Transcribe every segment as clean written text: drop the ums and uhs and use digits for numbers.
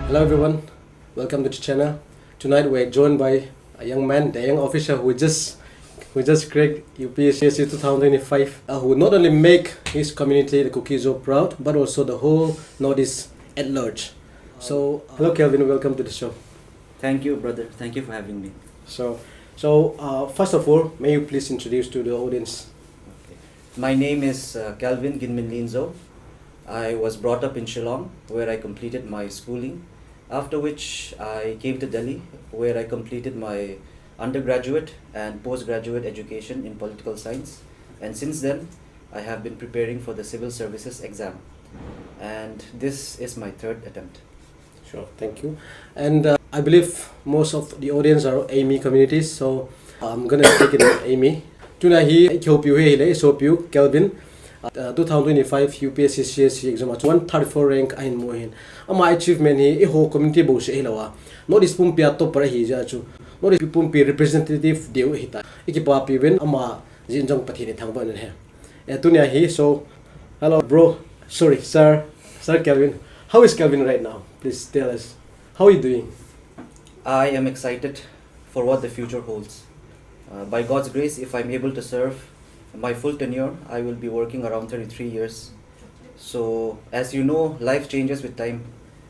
Hello everyone, welcome to the channel. Tonight we're joined by a young man, the young officer who just cracked UPSC Cse 2025, who not only make his community, the Kuki-Mizo, proud, but also the whole Northeast at large. So, hello Calvin, welcome to the show. Thank you, brother. Thank you for having me. So, first of all, may you please introduce to the audience? Okay. My name is Calvin Ginminlien Zou. I was brought up in Shillong, where I completed my schooling, after which I came to Delhi, where I completed my undergraduate and postgraduate education in political science, and since then I have been preparing for the Civil Services exam, and this is my third attempt. Sure, thank you. And I believe most of the audience are AME communities, so I'm gonna speak in AME. Tonight I hope you hear Calvin. 2025 UPSC Cse exam 134 rank ain mohin ama achievement hi ho community bo se hilawa notice pum pia to par hi ja chu notice pum pi representative deu hita ikipa pi ben ama jinjong pathi ni thangba ne he etunia hi. So hello bro, sorry sir Calvin, how is Calvin right now? Please tell us, how are you doing? I am excited for what the future holds. By God's grace, if I'm able to serve my full tenure, I will be working around 33 years. So, as you know, life changes with time.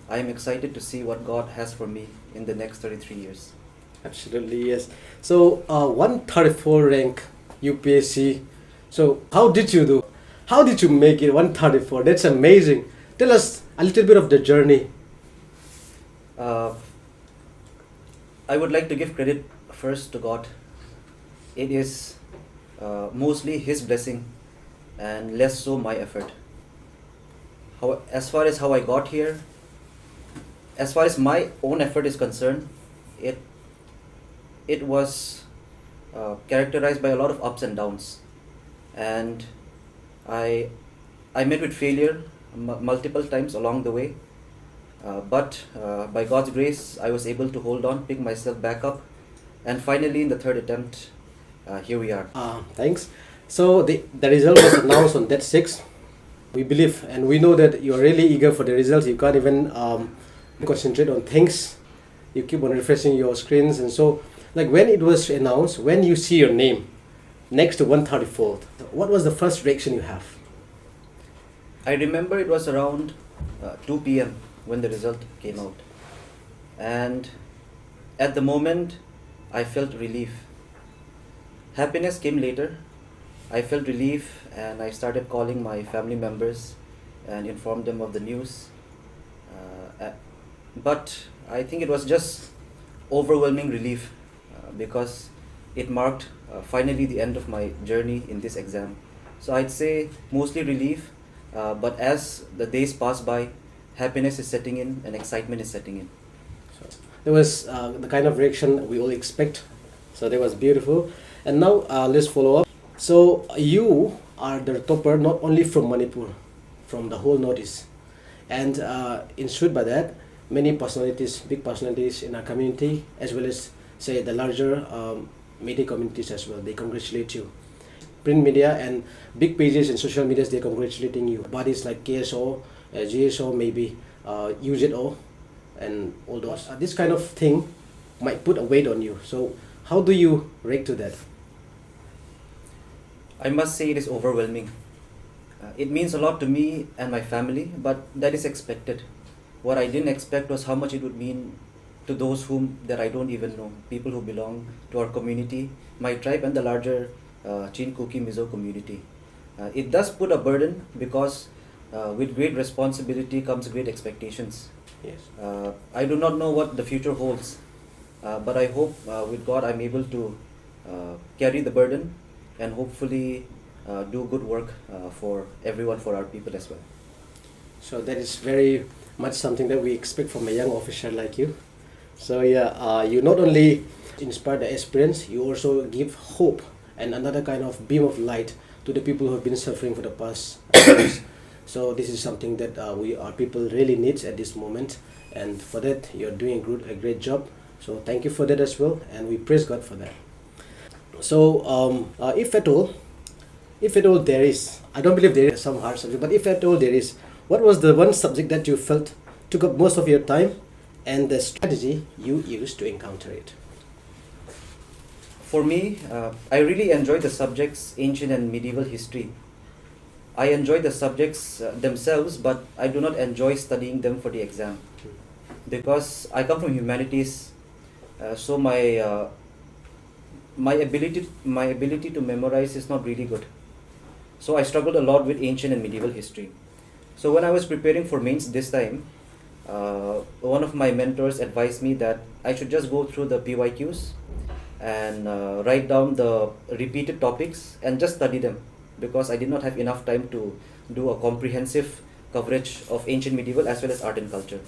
I am excited to see what God has for me in the next 33 years. Absolutely, yes. So, 134 rank UPSC. So, how did you do? How did you make it 134? That's amazing. Tell us a little bit of the journey. I would like to give credit first to God. It is mostly His blessing and less so my effort. As far as how I got here, as far as my own effort is concerned, it was characterized by a lot of ups and downs, and I met with failure multiple times along the way, but by God's grace I was able to hold on, pick myself back up, and finally in the third attempt here we are. Thanks. So the result was announced on that 6th. We believe and we know that you are really eager for the results. You can't even concentrate on things. You keep on refreshing your screens, and so like when it was announced, when you see your name next to 134th, what was the first reaction you have? I remember it was around 2 p.m. when the result came out, and at the moment I felt relief. Happiness came later. I felt relief and I started calling my family members and informed them of the news. But I think it was just overwhelming relief because it marked finally the end of my journey in this exam. So I'd say mostly relief, but as the days pass by, happiness is setting in and excitement is setting in. So there was the kind of reaction we all expect. So that was beautiful. And now let's follow up. So you are the topper not only from Manipur, from the whole Northeast, and ensured by that many personalities, big personalities in our community, as well as say the larger media communities as well, they congratulate you. Print media and big pages in social media, they're congratulating you. Bodies like KSO, GSO, maybe UZO, and all those. This kind of thing might put a weight on you. So how do you react to that? I must say it is overwhelming. It means a lot to me and my family, but that is expected. What I didn't expect was how much it would mean to those whom that I don't even know, people who belong to our community, my tribe and the larger Chin-Kuki-Mizo community. It does put a burden because with great responsibility comes great expectations. Yes. I do not know what the future holds, but I hope with God I'm able to carry the burden and hopefully do good work for everyone, for our people as well. So that is very much something that we expect from a young officer like you. So yeah, you not only inspire the aspirants, you also give hope and another kind of beam of light to the people who have been suffering for the past years. So this is something that our people really needs at this moment, and for that you're doing a great job. So thank you for that as well, and we praise God for that. So if at all there is, I don't believe there is some hard subject, but if at all there is, what was the one subject that you felt took up most of your time and the strategy you use to encounter it. For me, I really enjoy the subjects ancient and medieval history. I enjoy the subjects themselves, but I do not enjoy studying them for the exam because I come from humanities. So my ability to memorize is not really good. So I struggled a lot with ancient and medieval history. So when I was preparing for mains this time, one of my mentors advised me that I should just go through the PYQs and write down the repeated topics and just study them, because I did not have enough time to do a comprehensive coverage of ancient, medieval as well as art and culture.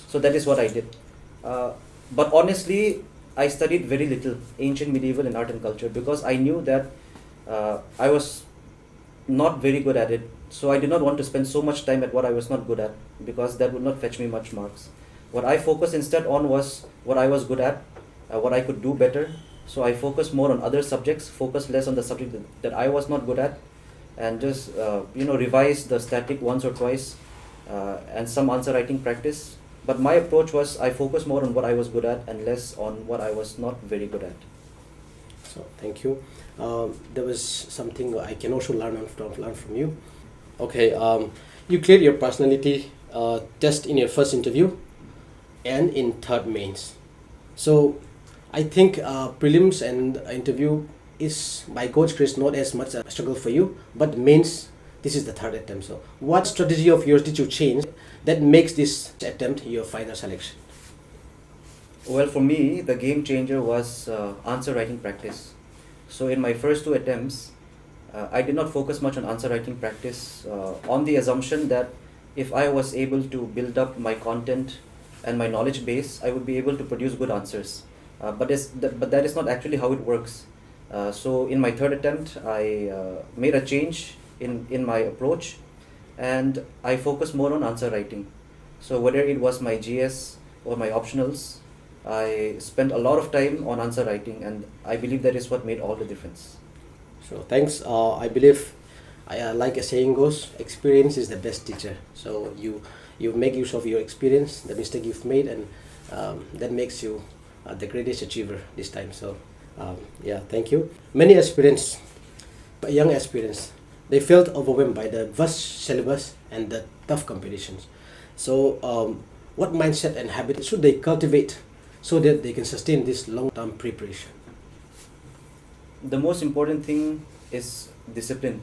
So that is what I did. But honestly, I studied very little ancient, medieval and art and culture because I knew that I was not very good at it. So I did not want to spend so much time at what I was not good at, because that would not fetch me much marks. What I focused instead on was what I was good at, what I could do better. So I focused more on other subjects, focused less on the subject that I was not good at, and just revise the static once or twice and some answer writing practice. But my approach was I focused more on what I was good at and less on what I was not very good at. So thank you. There was something I can also learn from you. Okay, you cleared your personality test in your first interview and in third mains. So I think prelims and interview is by God's grace not as much a struggle for you, but mains, this is the third attempt. So what strategy of yours did you change that makes this attempt your final selection? Well, for me, the game changer was answer writing practice. So in my first two attempts, I did not focus much on answer writing practice on the assumption that if I was able to build up my content and my knowledge base, I would be able to produce good answers. But that is not actually how it works. So in my third attempt, I made a change in my approach, and I focused more on answer writing. So whether it was my GS or my optionals, I spent a lot of time on answer writing, and I believe that is what made all the difference. So thanks. I believe, like a saying goes, experience is the best teacher. So you make use of your experience, the mistake you've made, and that makes you the greatest achiever this time. So yeah, thank you. Many aspirants, young aspirants, they felt overwhelmed by the vast syllabus and the tough competitions. So what mindset and habit should they cultivate so that they can sustain this long-term preparation? The most important thing is discipline,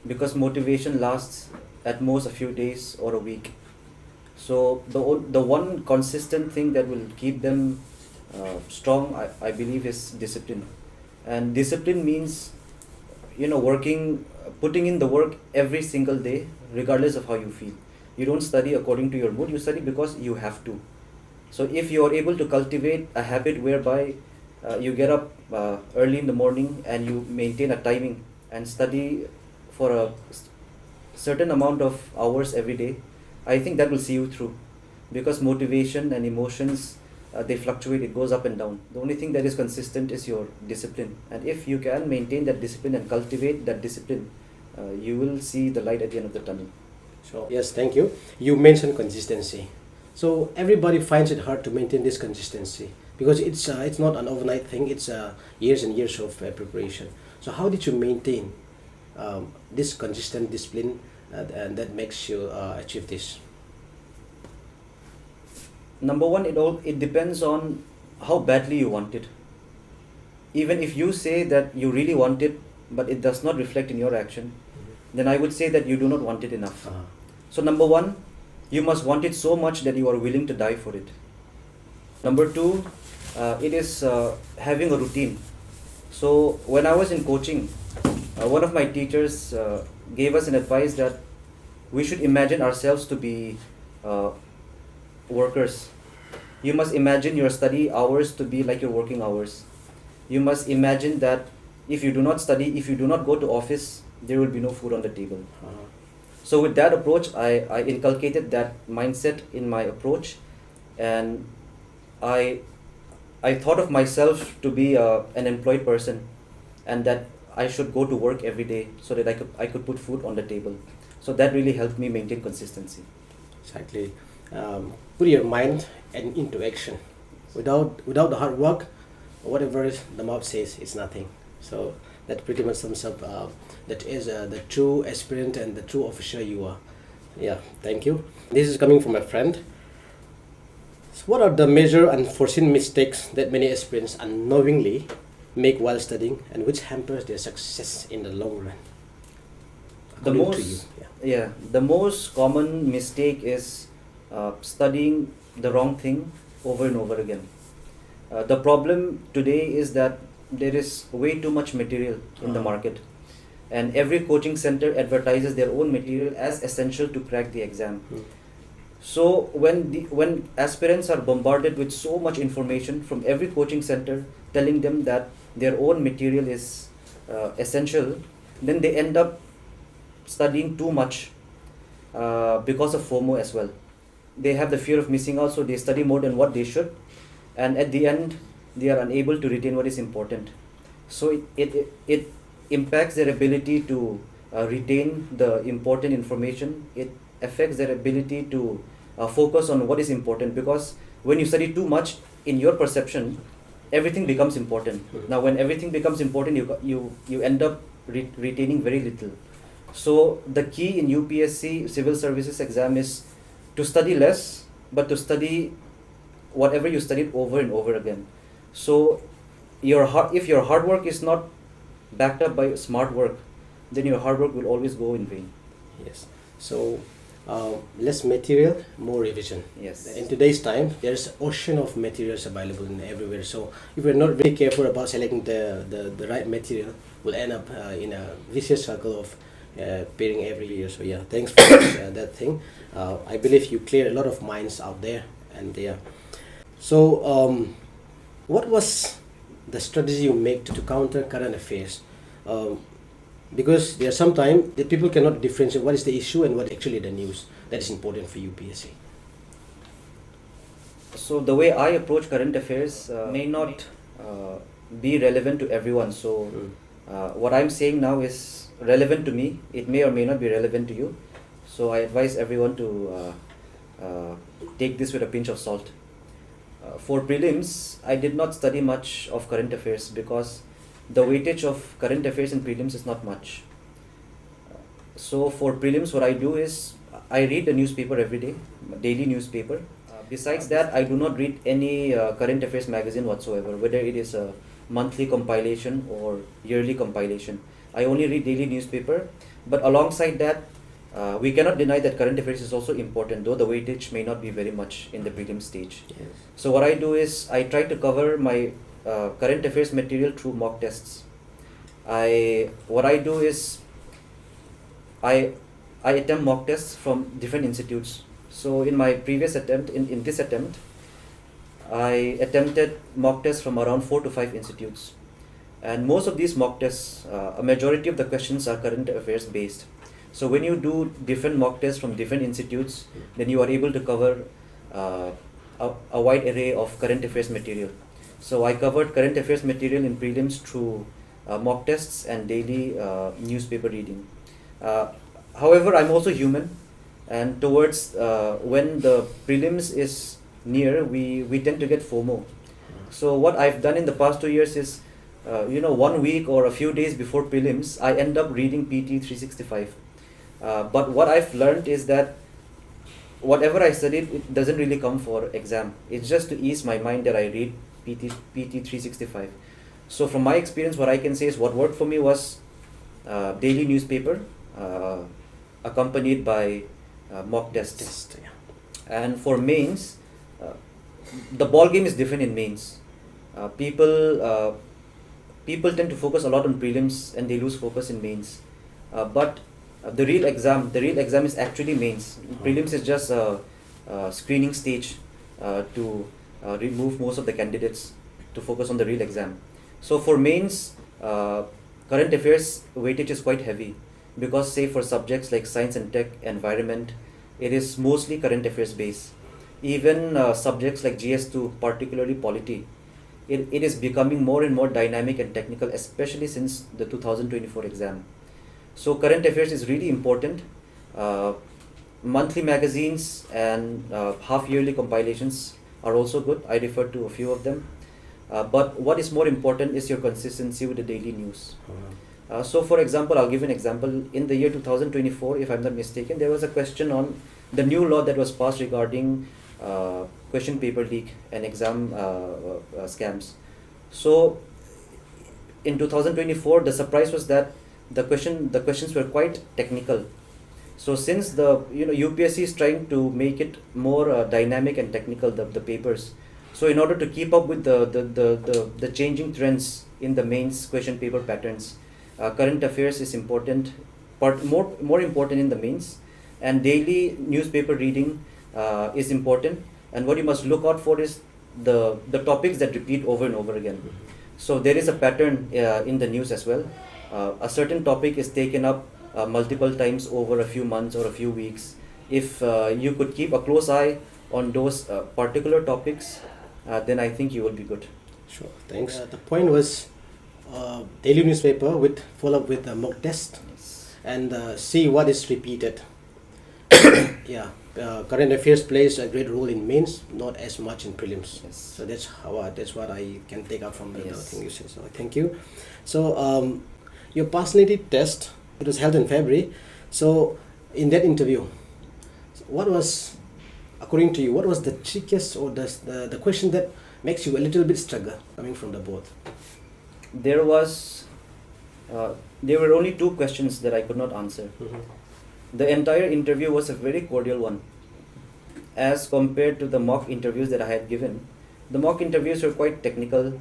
because motivation lasts at most a few days or a week. So the one consistent thing that will keep them strong, I believe, is discipline. And discipline means putting in the work every single day, regardless of how you feel. You don't study according to your mood, you study because you have to. So if you are able to cultivate a habit whereby you get up early in the morning and you maintain a timing and study for a certain amount of hours every day, I think that will see you through, because motivation and emotions, they fluctuate, it goes up and down. The only thing that is consistent is your discipline, and if you can maintain that discipline and cultivate that discipline, you will see the light at the end of the tunnel. So yes, thank you. You mentioned consistency. So everybody finds it hard to maintain this consistency because it's not an overnight thing. It's years and years of preparation. So how did you maintain this consistent discipline and that makes you achieve this? Number one, it depends on how badly you want it. Even if you say that you really want it, but it does not reflect in your action, then I would say that you do not want it enough. So number one, you must want it so much that you are willing to die for it. Number two, it is having a routine. So when I was in coaching, one of my teachers gave us an advice that we should imagine ourselves to be workers. You must imagine your study hours to be like your working hours. You must imagine that if you do not study, if you do not go to office, there will be no food on the table. So with that approach, I inculcated that mindset in my approach, and I thought of myself to be an employed person, and that I should go to work every day so that I could put food on the table. So that really helped me maintain consistency. Exactly. put your mind and into action. Without the hard work, whatever the mouth says, it's nothing. So that pretty much sums up that is the true aspirant and the true officer you are. Yeah, thank you. This is coming from a friend. So what are the major unforeseen mistakes that many aspirants unknowingly make while studying, and which hampers their success in the long run? The According most to you, the most common mistake is studying the wrong thing over and over again. The problem today is that there is way too much material in the market, and every coaching center advertises their own material as essential to crack the exam. So when aspirants are bombarded with so much information from every coaching center telling them that their own material is essential, then they end up studying too much because of FOMO as well. They have the fear of missing out, so they study more than what they should, and at the end they are unable to retain what is important. So it impacts their ability to retain the important information. It affects their ability to focus on what is important, because when you study too much, in your perception, everything becomes important. Now when everything becomes important, you end up retaining very little. So the key in UPSC Civil Services exam is to study less, but to study whatever you studied over and over again. So if your hard work is not backed up by smart work, then your hard work will always go in vain. yes. So less material, more revision. Yes. In today's time, there's ocean of materials available in everywhere. So if we're not very careful about selecting the right material, we'll end up in a vicious circle of pairing every year. So yeah, thanks for that thing. I believe you cleared a lot of minds out there, and yeah. So what was the strategy you make to counter current affairs? Because there are sometimes that people cannot differentiate what is the issue and what actually the news that is important for UPSC. So the way I approach current affairs may not be relevant to everyone. So what I'm saying now is relevant to me. It may or may not be relevant to you. So I advise everyone to take this with a pinch of salt. For prelims, I did not study much of current affairs because the weightage of current affairs in prelims is not much. So for prelims, what I do is I read the newspaper every day, daily newspaper. Besides that, I do not read any current affairs magazine whatsoever, whether it is a monthly compilation or yearly compilation. I only read daily newspaper, but alongside that, we cannot deny that current affairs is also important, though the weightage may not be very much in the prelim stage. Yes. So what I do is I try to cover my current affairs material through mock tests. What I do is I attempt mock tests from different institutes. So in my previous attempt, in this attempt, I attempted mock tests from around 4 to 5 institutes. And most of these mock tests, a majority of the questions are current affairs based. So when you do different mock tests from different institutes, then you are able to cover a wide array of current affairs material. So I covered current affairs material in prelims through mock tests and daily newspaper reading. However, I'm also human, and towards when the prelims is near, we tend to get FOMO. So what I've done in the past 2 years is, 1 week or a few days before prelims, I end up reading PT 365. But what I've learned is that whatever I studied, it doesn't really come for exam. It's just to ease my mind that I read PT 365. So from my experience, what I can say is what worked for me was daily newspaper accompanied by mock tests. Yeah. And for mains, the ball game is different in mains. People tend to focus a lot on prelims and they lose focus in mains. But the real exam is actually mains. Prelims is just a screening stage to remove most of the candidates to focus on the real exam. So for mains, current affairs weightage is quite heavy, because say for subjects like science and tech, environment, it is mostly current affairs based. Even subjects like GS2, particularly polity, it is becoming more and more dynamic and technical, especially since the 2024 exam. So current affairs is really important. monthly magazines and half-yearly compilations are also good. I refer to a few of them. But what is more important is your consistency with the daily news. So for example, I'll give an example. In the year 2024, if I'm not mistaken, there was a question on the new law that was passed regarding question paper leak and exam scams. So in 2024, the surprise was that the questions were quite technical. So since the UPSC is trying to make it more dynamic and technical, the papers. So in order to keep up with the changing trends in the mains question paper patterns, current affairs is important, more important in the mains, and daily newspaper reading is important. And what you must look out for is the topics that repeat over and over again. So there is a pattern in the news as well. A certain topic is taken up multiple times over a few months or a few weeks. If you could keep a close eye on those particular topics, then I think you will be good. Sure, thanks. The point was daily newspaper with follow up with a mock test. Yes. And see what is repeated. Yeah, current affairs plays a great role in mains, not as much in prelims. Yes. So that's what I can take up from the Yes. thing you said. So thank you. So your personality test, it was held in February. So in that interview, what was, according to you, what was the trickiest or the question that makes you a little bit struggle coming from the board? There were only 2 questions that I could not answer. The entire interview was a very cordial one. As compared to the mock interviews that I had given, the mock interviews were quite technical,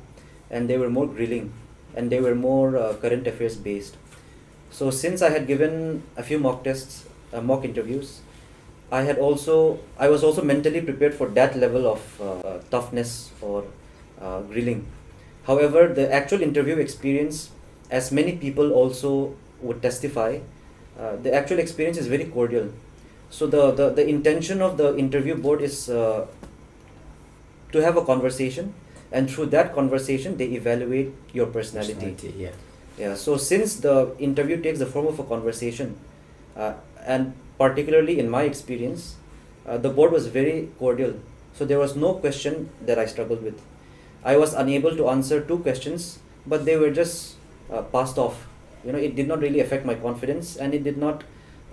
and they were more grilling, and they were more current affairs based. So since I had given a few mock tests, mock interviews, I was also mentally prepared for that level of toughness or grilling. However, the actual interview experience, as many people also would testify, the actual experience is very cordial. So the intention of the interview board is to have a conversation, and through that conversation they evaluate your personality. Yeah. So since the interview takes the form of a conversation, and particularly in my experience, the board was very cordial. So there was no question that I struggled with. I was unable to answer 2 questions, but they were just passed off. It did not really affect my confidence, and it did not,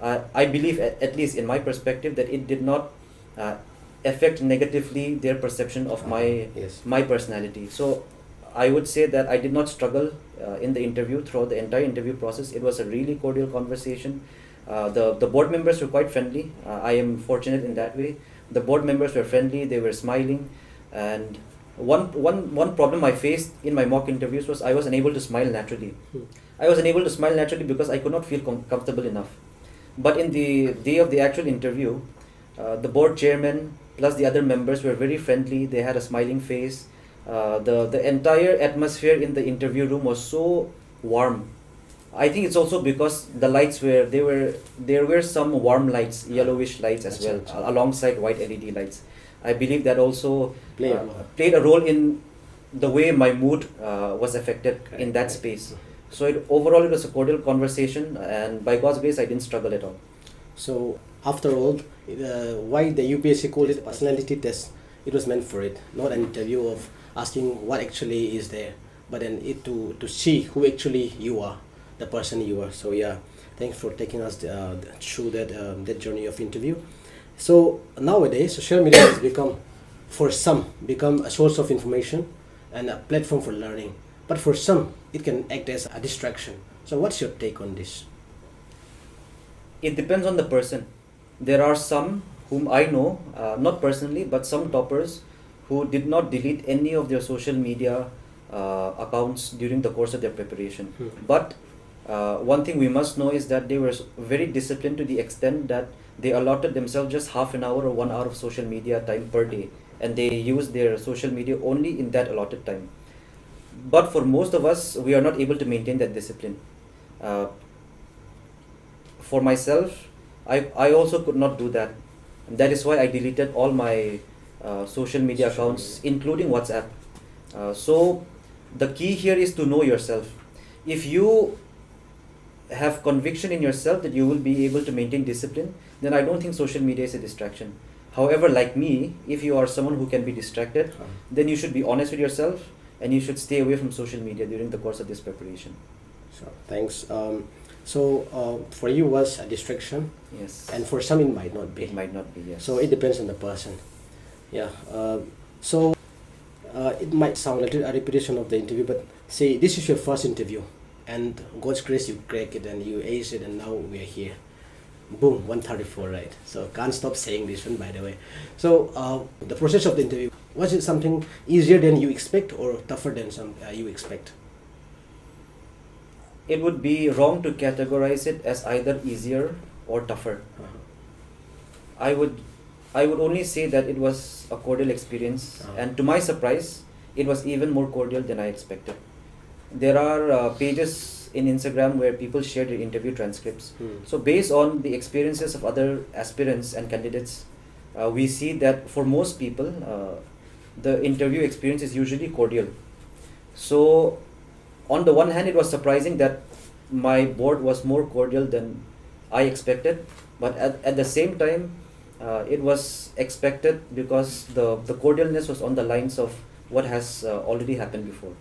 I believe, at least in my perspective, that it did not affect negatively their perception of my personality. So I would say that I did not struggle in the interview throughout the entire interview process. It was a really cordial conversation. The board members were quite friendly. I am fortunate in that way. The board members were friendly, they were smiling, and one problem I faced in my mock interviews was I was unable to smile naturally. I was unable to smile naturally because I could not feel comfortable enough. But in the day of the actual interview, the board chairman plus the other members were very friendly. They had a smiling face. The entire atmosphere in the interview room was so warm. I think it's also because the lights there were some warm lights, yellowish lights as well, alongside white LED lights. I believe that also played a role in the way my mood was affected in that space. So overall it was a cordial conversation, and by God's grace I didn't struggle at all. So after all, why the UPSC called it a personality test? It was meant for it, not an interview of asking what actually is there, but then it to see who actually you are, the person you are. So yeah, thanks for taking us through that journey of interview. So nowadays, social media has become a source of information and a platform for learning. But for some, it can act as a distraction. So what's your take on this? It depends on the person. There are some whom I know, not personally, but some toppers who did not delete any of their social media accounts during the course of their preparation. But one thing we must know is that they were very disciplined to the extent that they allotted themselves just half an hour or 1 hour of social media time per day, and they used their social media only in that allotted time. But for most of us, we are not able to maintain that discipline. For myself, I also could not do that. And that is why I deleted all my social media accounts, including WhatsApp. So the key here is to know yourself. If you have conviction in yourself that you will be able to maintain discipline, then I don't think social media is a distraction. However, like me, if you are someone who can be distracted, then you should be honest with yourself and you should stay away from social media during the course of this preparation. So thanks. For you was a distraction. Yes. And for some it might not be. It might not be, yes. So it depends on the person. Yeah. It might sound like a repetition of the interview, but say this is your first interview, and God's grace you crack it and you ace it, and now we are here. Boom, 134, right? So can't stop saying this one, by the way. So the process of the interview, was it something easier than you expect or tougher than you expect? It would be wrong to categorize it as either easier or tougher. I would only say that it was a cordial experience, and to my surprise, it was even more cordial than I expected. There are pages in Instagram where people share their interview transcripts. So based on the experiences of other aspirants and candidates, we see that for most people, the interview experience is usually cordial. So on the one hand, it was surprising that my board was more cordial than I expected, but at the same time, it was expected because the cordialness was on the lines of what has already happened before.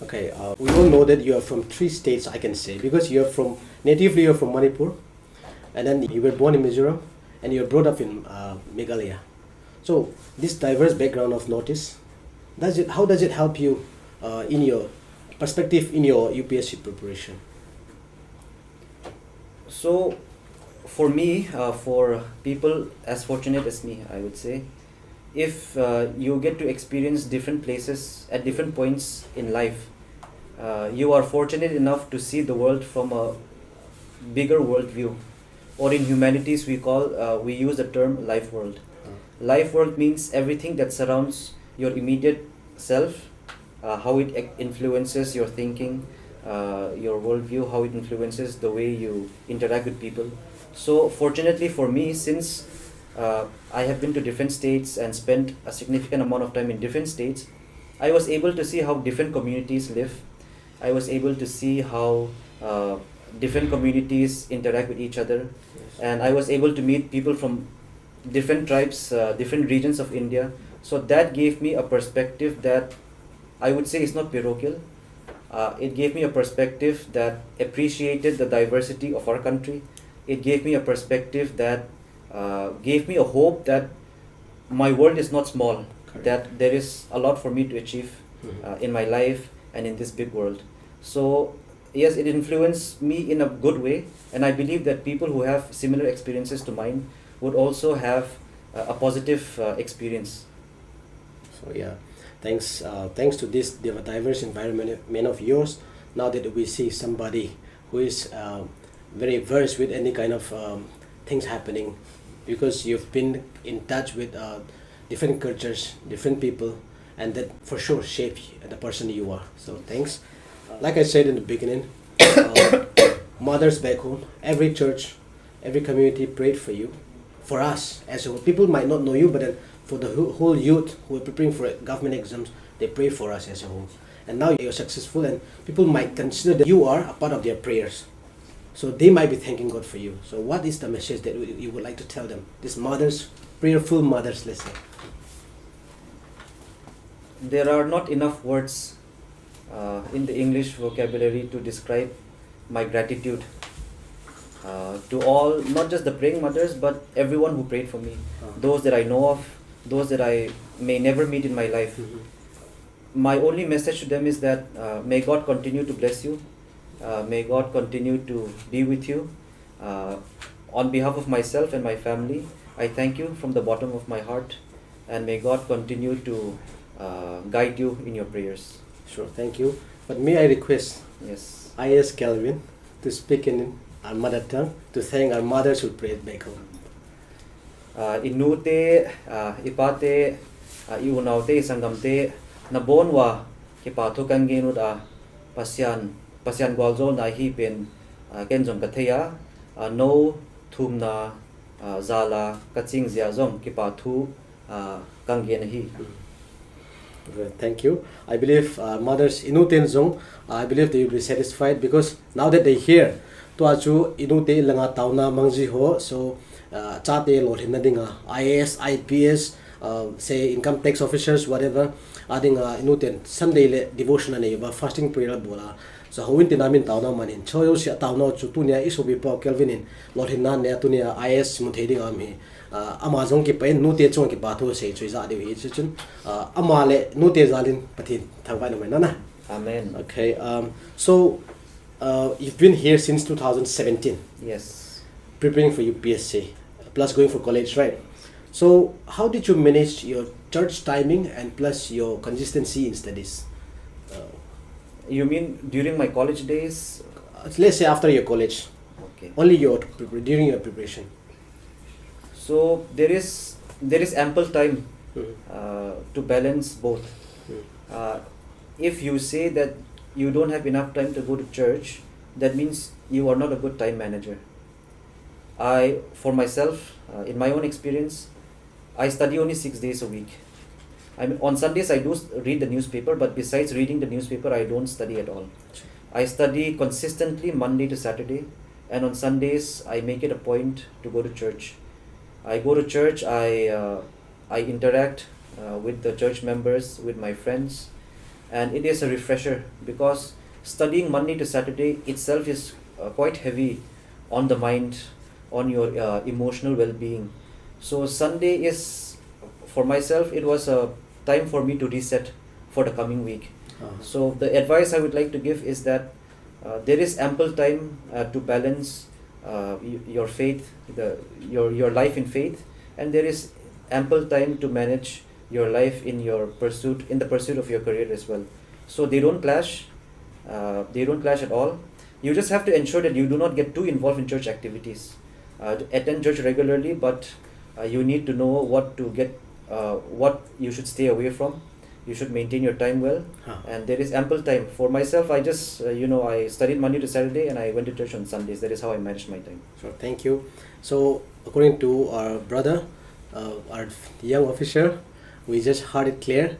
Okay, we all know that you are from 3 states, I can say, because natively you're from Manipur, and then you were born in Mizoram, and you were brought up in Meghalaya. So this diverse background of Northeast, how does it help you in your perspective in your UPSC preparation? So for me, for people as fortunate as me, I would say, if you get to experience different places at different points in life, you are fortunate enough to see the world from a bigger worldview, or in humanities we use the term life world. Life world means everything that surrounds your immediate self, how it influences your thinking, your worldview, how it influences the way you interact with people. So fortunately for me, since I have been to different states and spent a significant amount of time in different states, I was able to see how different communities live. I was able to see how different communities interact with each other. Yes. And I was able to meet people from different tribes, different regions of India. So that gave me a perspective that I would say is not parochial. It gave me a perspective that appreciated the diversity of our country. It gave me a perspective that gave me a hope that my world is not small. Correct. That there is a lot for me to achieve in my life and in this big world. So yes, it influenced me in a good way, and I believe that people who have similar experiences to mine would also have a positive experience. So yeah, thanks to this diverse environment of yours, now that we see somebody who is very versed with any kind of things happening, because you've been in touch with different cultures, different people, and that for sure shape the person you are. So thanks. Like I said in the beginning, mothers back home, every church, every community prayed for you, for us as a whole. People might not know you, but then for the whole youth who are preparing for government exams, they pray for us as a whole. And now you're successful, and people might consider that you are a part of their prayers. So they might be thanking God for you. So what is the message that you would like to tell them? These mothers, prayerful mothers, let's say. There are not enough words in the English vocabulary to describe my gratitude to all, not just the praying mothers, but everyone who prayed for me. Those that I know of, those that I may never meet in my life. My only message to them is that may God continue to bless you. May God continue to be with you. On behalf of myself and my family, I thank you from the bottom of my heart, and may God continue to guide you in your prayers. Sure, thank you. But may I request, yes, I ask Calvin to speak in our mother tongue to thank our mothers who prayed back home. Inute, ipate, iunaute, sangamte, nabonwa, kipatu kanginuda, pasyan gwalzo na hi pen kenjong katheya, no thumna zala kaching zia zong kipatu kangien hi. Good, thank you. I believe mothers Inuten Zong, I believe they will be satisfied because now that they hear to achu Inute langa tauna mangji ho, so chate lo hinadinga IAS, IPS, say income tax officers, whatever. Adinga Inuten Sunday le devotion ane ba fasting prayer bola. So hawin tinamin tauna manin. Choyo siya tauna chutunia isubi po Calvin in lo hinan ne tunia IAS mutheding ami. Amazon ki pain nute chong ki batho se chui za de hi chun amale nute zalin pathin thangwai no na. Amen. Okay, so you've been here since 2017, Yes. preparing for UPSC plus going for college, right? So how did you manage your church timing and plus your consistency in studies? You mean during my college days? Let's say after your college, Okay. only during your preparation. So there is ample time to balance both. If you say that you don't have enough time to go to church, that means you are not a good time manager. For myself, in my own experience, I study only 6 days a week. I mean, on Sundays I do read the newspaper, but besides reading the newspaper, I don't study at all. I study consistently Monday to Saturday, and on Sundays I make it a point to go to church. I go to church, I interact with the church members, with my friends, and it is a refresher because studying Monday to Saturday itself is quite heavy on the mind, on your emotional well-being. So Sunday is, for myself, it was a time for me to reset for the coming week. So the advice I would like to give is that there is ample time to balance your faith, your life in faith, and there is ample time to manage your life in the pursuit of your career as well. So they don't clash. They don't clash at all. You just have to ensure that you do not get too involved in church activities. Attend church regularly, but you need to know what you should stay away from. You should maintain your time well, and there is ample time. For myself, I just I studied Monday to Saturday and I went to church on Sundays. That is how I managed my time. Sure, thank you. So according to our brother, our young officer, we just heard it clear.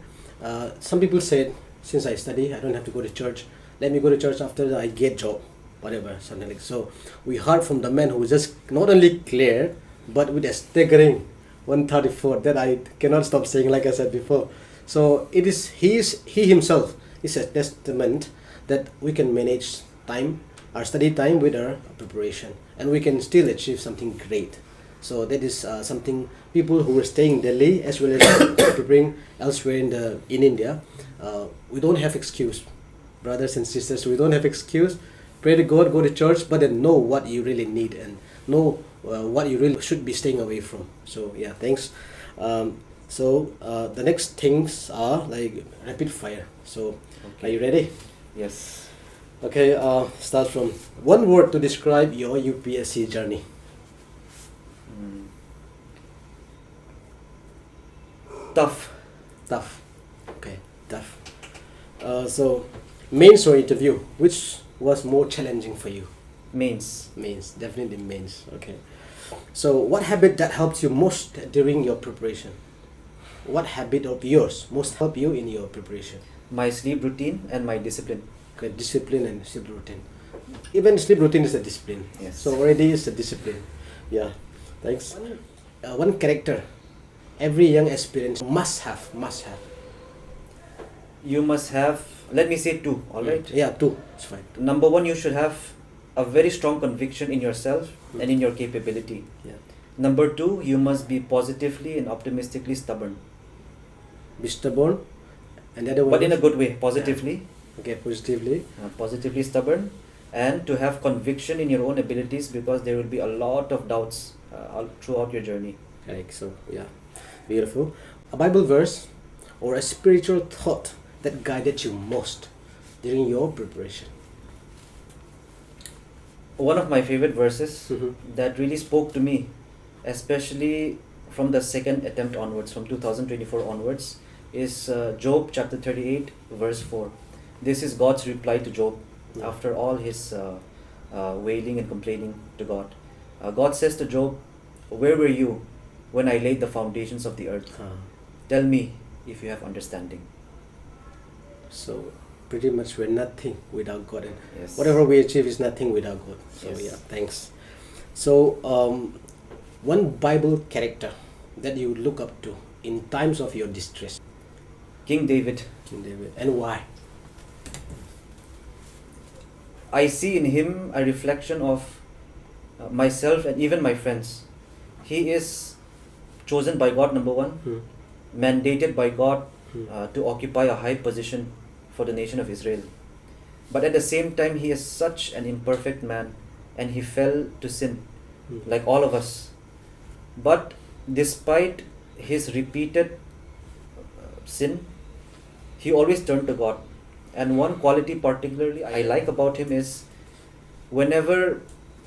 Some people said, since I study, I don't have to go to church. Let me go to church after I get job, whatever, something like so. We heard from the man who was just not only clear, but with a staggering 134 that I cannot stop saying, like I said before. So it is he himself is a testament that we can manage time, our study time with our preparation, and we can still achieve something great. So that is something people who are staying in Delhi as well as preparing elsewhere in India, we don't have excuse, brothers and sisters. We don't have excuse. Pray to God, go to church, but then know what you really need and know what you really should be staying away from. So yeah, thanks. So the next things are like rapid fire. So Okay. are you ready? Yes. Okay, start from one word to describe your UPSC journey. Tough. Tough. Okay, tough. So mains or interview, which was more challenging for you? Mains. Mains, definitely mains. Okay. So what habit that helps you most during your preparation? What habit of yours most help you in your preparation? My sleep routine and my discipline. Okay, discipline and sleep routine. Even sleep routine is a discipline. Yes. So already it's a discipline. Yeah. Thanks. One character every young aspirant must have. You must have, let me say 2, alright? Yeah, 2. It's fine. Number 1, you should have a very strong conviction in yourself and in your capability. Yeah. Number 2, you must be positively and optimistically stubborn. Be stubborn. And the other one. But in a good way, positively. Okay, positively. Positively stubborn, and to have conviction in your own abilities, because there will be a lot of doubts throughout your journey. Like so, yeah. Beautiful. A Bible verse or a spiritual thought that guided you most during your preparation. One of my favorite verses Mhm. that really spoke to me, especially from the second attempt onwards, from 2024 onwards, is Job chapter 38 verse 4. This is God's reply to Job after all his wailing and complaining to God. God says to Job, "Where were you when I laid the foundations of the earth? Tell me if you have understanding." So pretty much we're nothing without God, and Yes. whatever we achieve is nothing without God. So Yes. yeah, thanks. So one Bible character that you look up to in times of your distress, King David. King David, and why? I see in him a reflection of myself and even my friends. He is chosen by God, number one, Hmm. mandated by God Hmm. to occupy a high position for the nation of Israel. But at the same time, he is such an imperfect man and he fell to sin, Hmm. like all of us. But despite his repeated sin, he always turned to God. And one quality particularly I like about him is whenever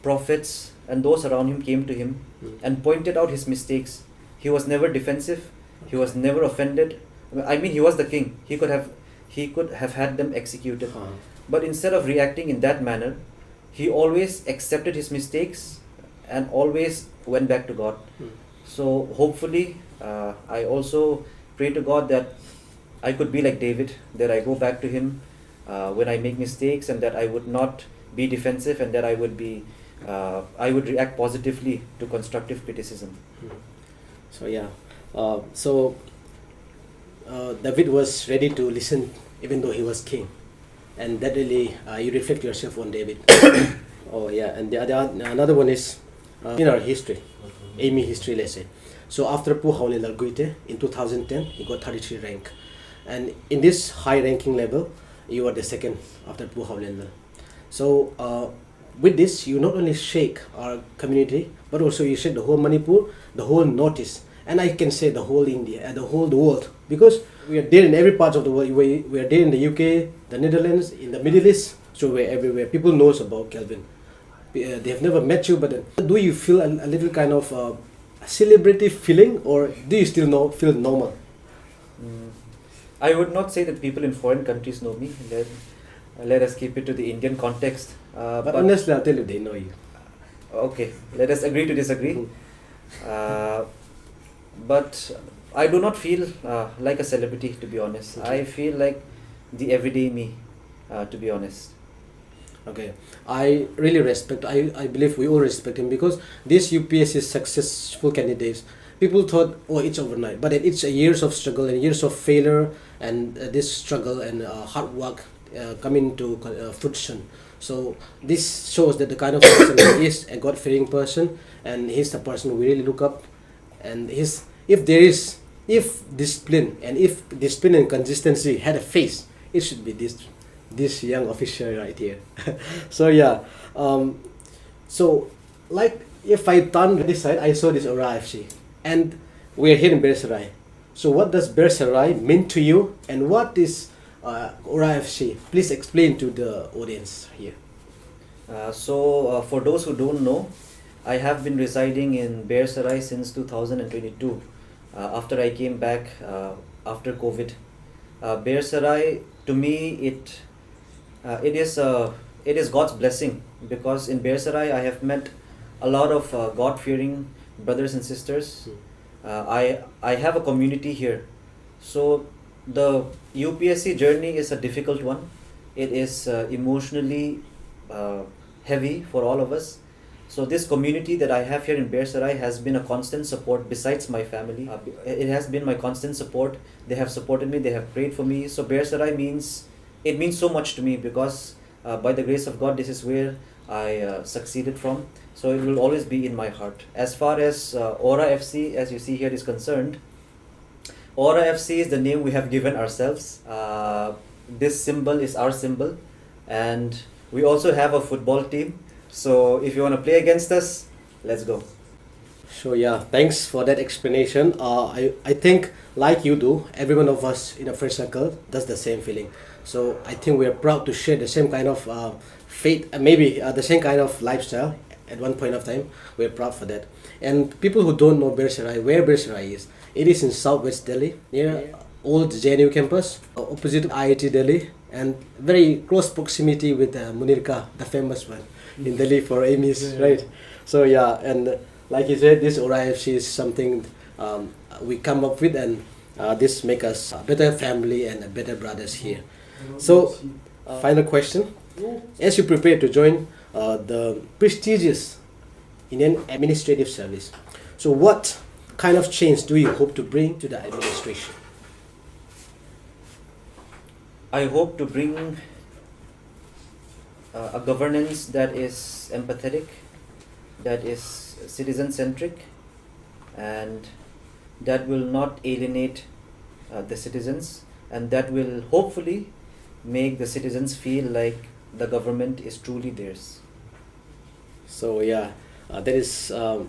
prophets and those around him came to him Hmm. and pointed out his mistakes, he was never defensive, he was never offended. I mean, he was the king. He could have had them executed. Uh, But instead of reacting in that manner, he always accepted his mistakes and always went back to God. Hmm. So hopefully, I also pray to God that I could be like David, that I go back to him when I make mistakes, and that I would not be defensive, and that I would react positively to constructive criticism. So yeah, David was ready to listen even though he was king, and that really you reflect yourself on David. Oh yeah, and the other another one is in our history, Amy history, let's say. So after Pu Haulilal Guite in 2010, he got 33 rank, and in this high ranking level, you are the second after Pu Haulilal. So with this, you not only shake our community, but also you shake the whole Manipur, the whole Northeast, and I can say the whole India and the whole world, because we are there in every part of the world. We are there in the UK, the Netherlands, in the Middle East, so we're everywhere. People knows about Calvin. They have never met you, but do you feel a little kind of celebrity feeling, or do you still feel normal? I would not say that people in foreign countries know me. Let us keep it to the Indian context. But honestly, I'll tell you, they know you. Okay, let us agree to disagree. But I do not feel like a celebrity, to be honest. Okay. I feel like the everyday me, to be honest. Okay, I really respect, I believe we all respect him, because these UPSC successful candidates, people thought, oh, it's overnight, but it's a years of struggle and years of failure, and this struggle and hard work coming to fruition. So this shows that the kind of person he is, a God-fearing person, and he's the person we really look up. And if discipline and consistency had a face, it should be this young officer right here. So yeah, so like if I turn this side, I saw this Aura FC, and we are here in Bersarai. So what does Bersarai mean to you, and what is Aura FC? Please explain to the audience here. So for those who don't know, I have been residing in Bersarai since 2022. After I came back after COVID, Bersarai, to me, it is God's blessing, because in Bersarai I have met a lot of God-fearing brothers and sisters. I have a community here. So the UPSC journey is a difficult one. It is emotionally heavy for all of us. So this community that I have here in Bersarai has been a constant support besides my family. It has been my constant support. They have supported me, they have prayed for me. So Bersarai means so much to me, because by the grace of God, this is where I succeeded from. So it will always be in my heart. As far as Aura FC, as you see here, is concerned, Aura FC is the name we have given ourselves. This symbol is our symbol, and we also have a football team. So if you want to play against us, let's go. So yeah, thanks for that explanation. I think like you do, every one of us in a friend circle does the same feeling. So I think we are proud to share the same kind of faith, maybe the same kind of lifestyle at one point of time. We are proud for that. And people who don't know Bersarai, where Bersarai is, it is in Southwest Delhi, near old JNU campus, opposite IIT Delhi, and very close proximity with Munirka, the famous one in Delhi for AMIS, right? So yeah, and like you said, this Aura FC is something we come up with, and this make us a better family and a better brothers here. So, final question. As you prepare to join the prestigious Indian Administrative Service, so what kind of change do you hope to bring to the administration? I hope to bring a governance that is empathetic, that is citizen-centric, and that will not alienate the citizens, and that will hopefully make the citizens feel like the government is truly theirs. So yeah, that is a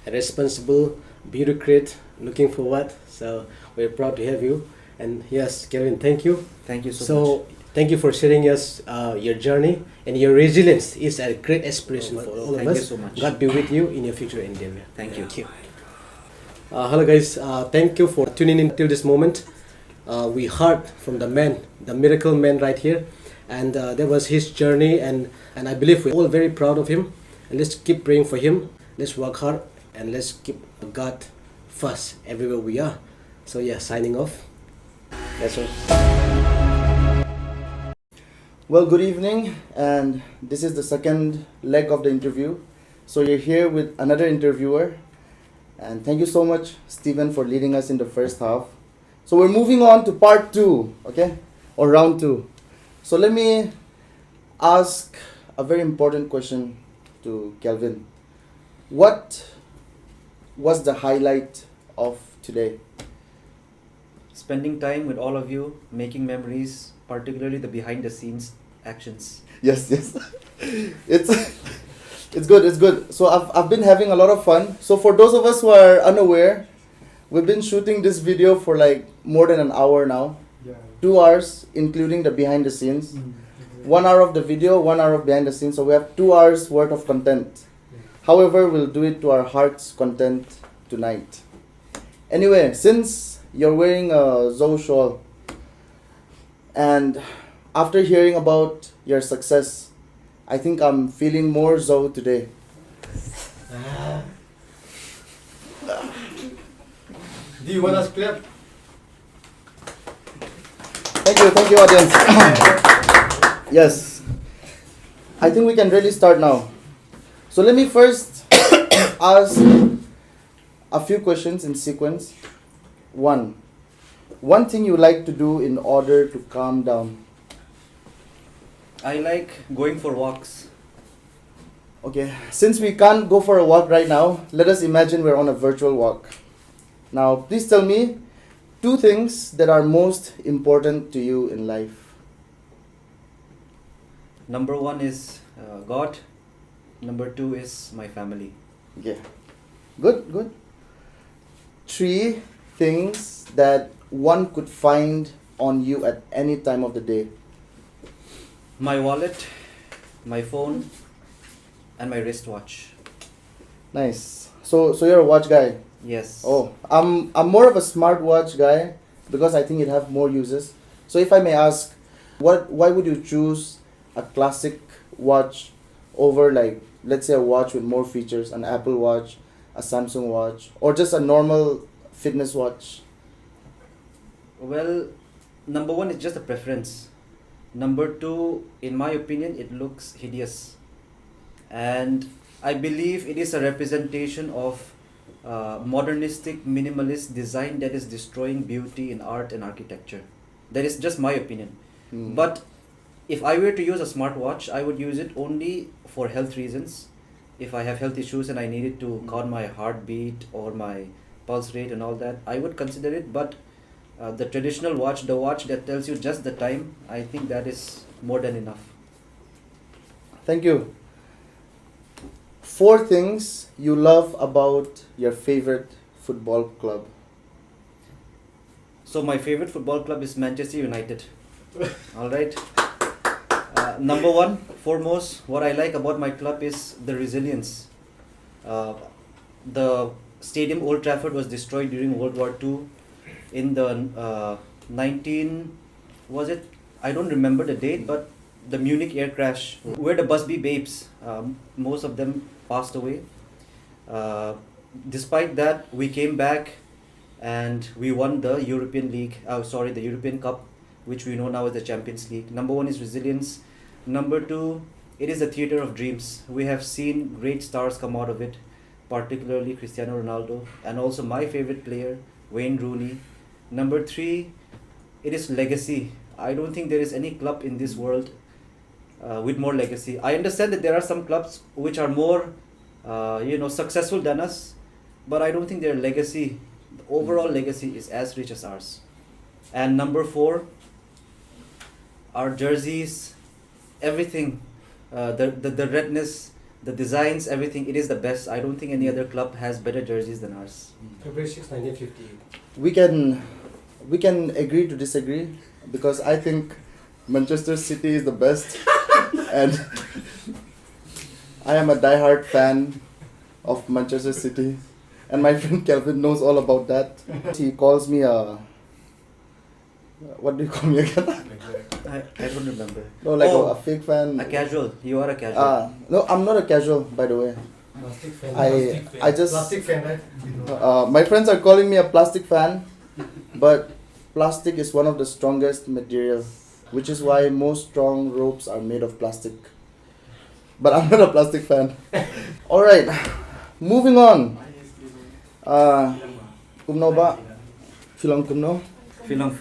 responsible bureaucrat looking forward. So we're proud to have you. And yes, Calvin, thank you. Thank you so much. Thank you for sharing us your journey, and your resilience is a great aspiration for all of Thank us. you so much. God be with you in your future endeavor. Thank you. Hello guys, thank you for tuning in till this moment. We heard from the man, the miracle man right here, and that was his journey, and I believe we're all very proud of him. And let's keep praying for him. Let's work hard, and let's keep God first everywhere we are. So yeah, signing off. That's all. Well, good evening, and this is the second leg of the interview. So you're here with another interviewer, and thank you so much, Stephen, for leading us in the first half. So we're moving on to part 2, okay, or round 2. So let me ask a very important question to Calvin. What was the highlight of today? Spending time with all of you, making memories, particularly the behind the scenes actions. Yes, it's good. So I've been having a lot of fun. So for those of us who are unaware, we've been shooting this video for like more than an hour now. 2 hours, including the behind the scenes. 1 hour of the video, 1 hour of behind the scenes. So we have 2 hours worth of content. However, we'll do it to our heart's content tonight. Anyway, since you're wearing a Zou shawl, and after hearing about your success, I think I'm feeling more Zou today. Do you want us to clap? Thank you, audience. Yes, I think we can really start now. So let me first ask a few questions in sequence. One thing you like to do in order to calm down. I like going for walks. Okay, since we can't go for a walk right now, let us imagine we're on a virtual walk. Now, please tell me 2 things that are most important to you in life. Number 1 is God. Number 2 is my family. Okay, good. 3 things that one could find on you at any time of the day. My wallet, my phone, and my wristwatch. Nice. So you're a watch guy. Yes. Oh, I'm more of a smartwatch guy because I think it have more uses. So if I may ask, why would you choose a classic watch over, like, let's say, a watch with more features, an Apple Watch, a Samsung watch, or just a normal fitness watch? Well, number 1 is just a preference. Number 2, in my opinion, it looks hideous. And I believe it is a representation of modernistic, minimalist design that is destroying beauty in art and architecture. That is just my opinion. But if I were to use a smartwatch, I would use it only for health reasons. If I have health issues and I needed to count my heartbeat or my pulse rate and all that, I would consider it. But the traditional watch, the watch that tells you just the time, I think that is more than enough. Thank you. 4 things you love about your favorite football club. So my favorite football club is Manchester United. All right. Number 1, foremost, what I like about my club is the resilience. The stadium Old Trafford was destroyed during World War II in the 19, was it? I don't remember the date, but the Munich air crash where the Busby Babes, most of them passed away. Despite that, we came back and we won the European League. The European Cup which we know now as the Champions League. Number 1 is resilience. Number 2, it is the theatre of dreams. We have seen great stars come out of it, particularly Cristiano Ronaldo, and also my favorite player, Wayne Rooney. Number 3, it is legacy. I don't think there is any club in this world with more legacy. I understand that there are some clubs which are more successful than us, but I don't think their legacy, the overall legacy, is as rich as ours. And number 4, our jerseys, everything, the redness, the designs, everything, it is the best. I don't think any other club has better jerseys than ours. February 6, 1958. We can agree to disagree, because I think Manchester City is the best, and I am a die-hard fan of Manchester City, and my friend Calvin knows all about that. He calls me a... What do you call me again? I don't remember. No, like a fake fan. A casual. You are a casual. No, I'm not a casual, by the way. Plastic fan. I just... Plastic fan, right? My friends are calling me a plastic fan, but plastic is one of the strongest material, which is why most strong ropes are made of plastic. But I'm not a plastic fan. Alright, moving on. Kumno ba? Filong kumno? Filong.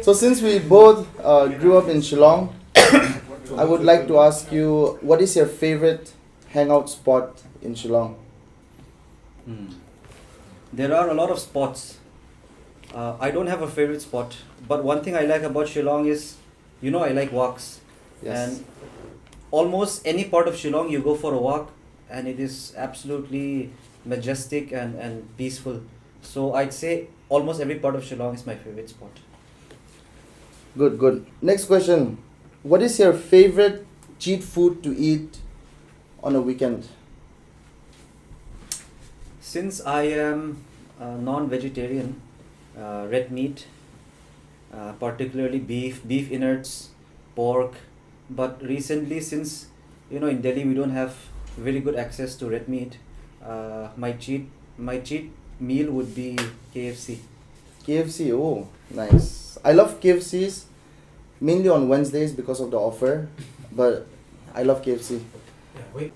So since we both grew up in Shillong, I would like to ask you, what is your favorite hangout spot in Shillong? There are a lot of spots. I don't have a favorite spot, but one thing I like about Shillong is, I like walks. Yes. And almost any part of Shillong you go for a walk, and it is absolutely majestic and peaceful. So I'd say almost every part of Shillong is my favorite spot. Good. Next question. What is your favorite cheat food to eat on a weekend? Since I am non-vegetarian, red meat, particularly beef meat, pork. But recently, since in Delhi we don't have very good access to red meat, my cheat meal would be KFC. KFC, oh, nice. I love KFCs mainly on Wednesdays because of the offer, but I love KFC.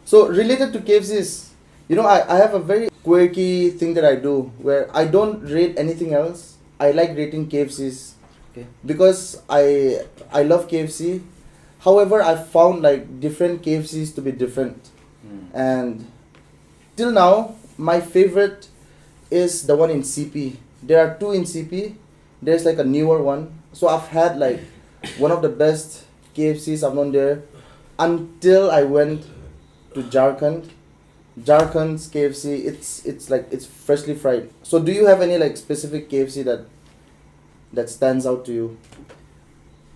So related to KFCs, I have a very quirky thing that I do where I don't rate anything else. I like rating KFCs because I love KFC. However, I found like different KFCs to be different, and till now my favorite is the one in CP. There are 2 in CP. There's like a newer one. So I've had like one of the best KFCs I've known there until I went to Jharkhand. Jharkhand's KFC, it's freshly fried. So do you have any like specific KFC that stands out to you?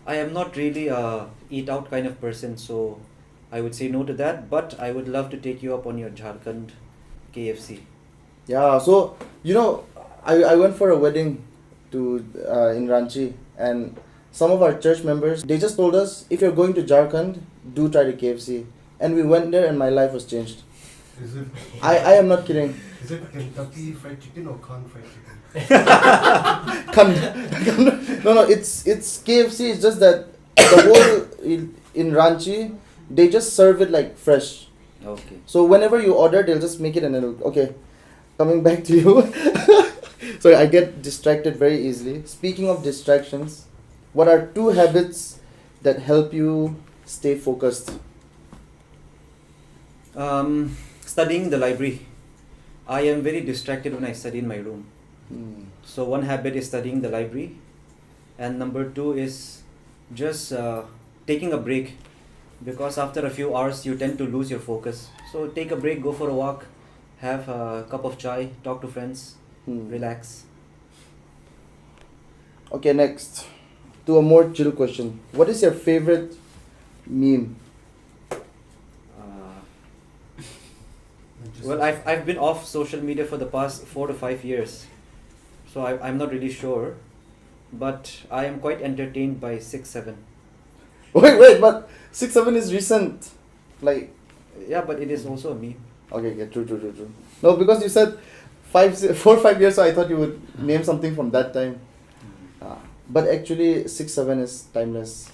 I am not really a eat out kind of person, so I would say no to that, but I would love to take you up on your Jharkhand KFC. Yeah, so I went for a wedding to in Ranchi, and some of our church members, they just told us, if you're going to Jharkhand, do try the KFC. And we went there and my life was changed. Is it? I am not kidding. Is it Kentucky Fried Chicken or Khan Fried Chicken? No, it's KFC. It's just that the whole in Ranchi, they just serve it like fresh. Okay. So whenever you order, they'll just make it and it'll... Okay, coming back to you. Sorry, I get distracted very easily. Speaking of distractions, what are 2 habits that help you stay focused? Studying the library. I am very distracted when I study in my room. So one habit is studying the library, and number 2 is just taking a break, because after a few hours you tend to lose your focus. So take a break, go for a walk, have a cup of chai, talk to friends, relax. Okay, next. To a more chill question. What is your favorite meme? Well, I've been off social media for the past 4 to 5 years, so I'm not really sure, but I am quite entertained by 6-7. Wait, but 6-7 is recent. Like... Yeah, but it is also a meme. Okay, true. No, because you said 4 or 5 years, so I thought you would name something from that time. But actually 6-7 is timeless.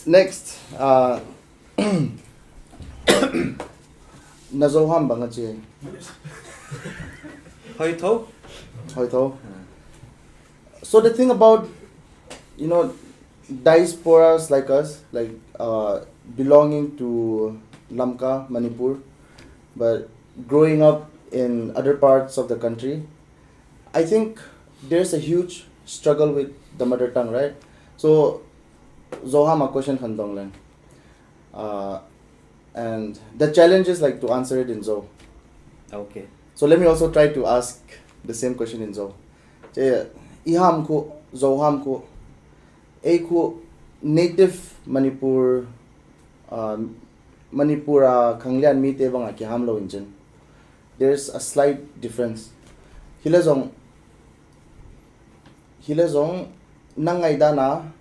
Next, Nazoham bangachi. Hoi tho? Hoito. So the thing about, you know, diasporas like us, like belonging to Lamka, Manipur, but growing up in other parts of the country, I think there's a huge struggle with the mother tongue, right? So, Zoham a question khandonglen. And the challenge is like to answer it in Zo. Okay. So let me also try to ask the same question in Zo. Iham ko, Zoham ko, ko native Manipur, Manipura Kanglian mite bang aki hamlo injen. There's a slight difference. Hilazong nangay dana.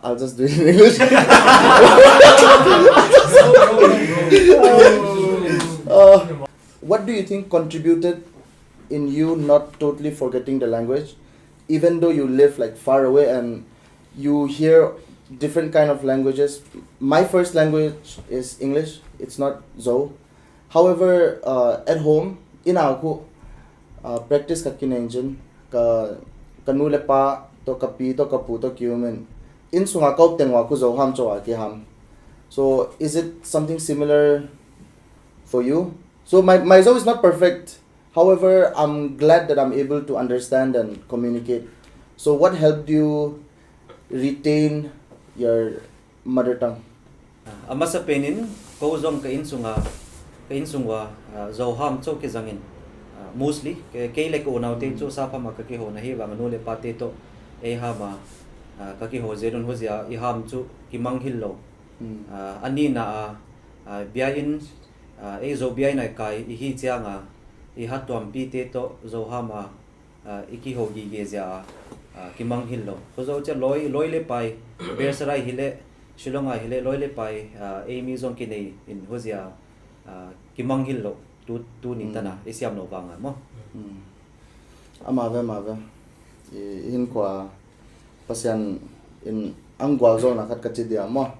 I'll just do it in English. What do you think contributed in you not totally forgetting the language, even though you live like far away and you hear different kind of languages? My first language is English. It's not Zo. However, at home, ako practice kakina engine kanule pa to kapi to kapu to cumin. In sunga kau tengwa ku Zo ham chowa ki ham. So is it something similar for you? So my Zo is not perfect. However, I'm glad that I'm able to understand and communicate. So what helped you retain your mother tongue? Ama sa penin ko zong ka insungwa Zoham cho ke zangin. Mostly ke like unaw te cho sa pa makaki ho na hi bang no le pate to hama kaki ho zedon ho zia iham chu kimang hillo. Ani na biain zo biain ai kai hi chianga ihat tuam pi te to Zohama iki ho gi ge zia kimang hillo. Ko zo che loi le pai bersarai hile shilonga hile loi le pai mi zong ki nei in ho zia kimang hillo tu ni tana isiam no banga mo. Amave in kwa pasian in angwal zo na kat kachidia mo.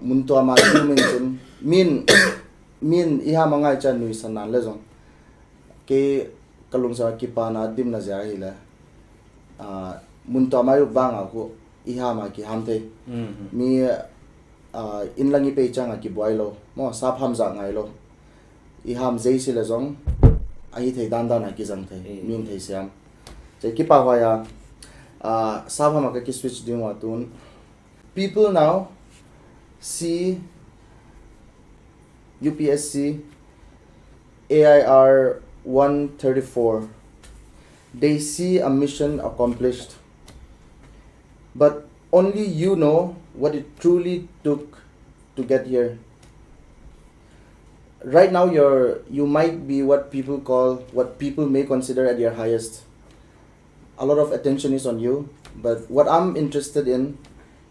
Munto ama mention min iha mangai chan nui sanan le zong ke kalung sa kipana dim na ja hila munto ama yu banga ko iha ma ki hamte mi in langi pe changa ki boilo mo sap ham za ngai lo iham zai sila zong ai thei dan dan ki jang thei min thei siam che ki pa wa ya sap ham ka ki switch dim wa tun. People now see UPSC AIR 134. They see a mission accomplished, but only you know what it truly took to get here. Right now you might be what people may consider at your highest. A lot of attention is on you, but what I'm interested in